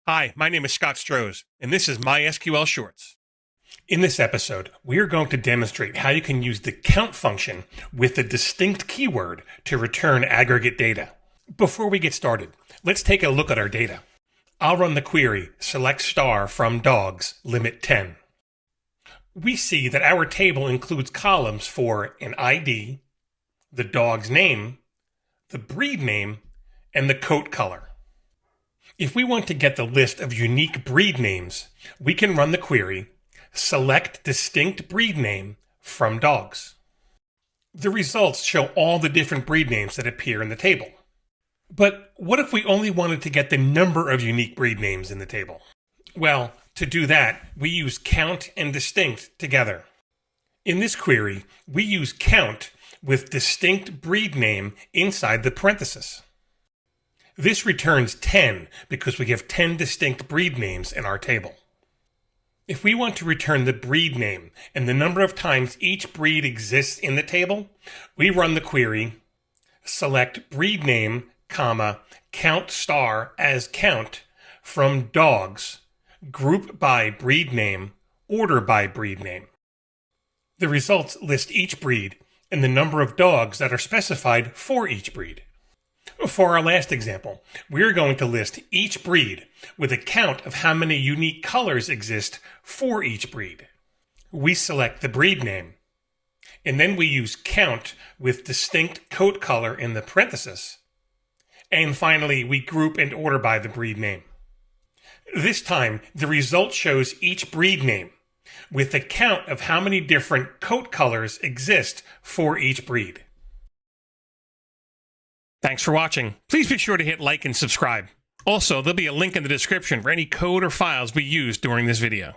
Hi, my name is Scott Strohs, and this is MySQL Shorts. In this episode, we are going to demonstrate how you can use the count function with the distinct keyword to return aggregate data. Before we get started, let's take a look at our data. I'll run the query select star from dogs, limit 10. We see that our table includes columns for an ID, the dog's name, the breed name, and the coat color. If we want to get the list of unique breed names, we can run the query select distinct breed name from dogs. The results show all the different breed names that appear in the table. But what if we only wanted to get the number of unique breed names in the table? Well, to do that, we use count and distinct together. In this query, we use count with distinct breed name inside the parenthesis. This returns 10 because we have 10 distinct breed names in our table. If we want to return the breed name and the number of times each breed exists in the table, we run the query select breed name, count star as count from dogs, group by breed name, order by breed name. The results list each breed and the number of dogs that are specified for each breed. For our last example, we are going to list each breed with a count of how many unique colors exist for each breed. We select the breed name, and then we use count with distinct coat color in the parenthesis. And finally, we group and order by the breed name. This time, the result shows each breed name with a count of how many different coat colors exist for each breed. Thanks for watching. Please be sure to hit like and subscribe. Also, there'll be a link in the description for any code or files we used during this video.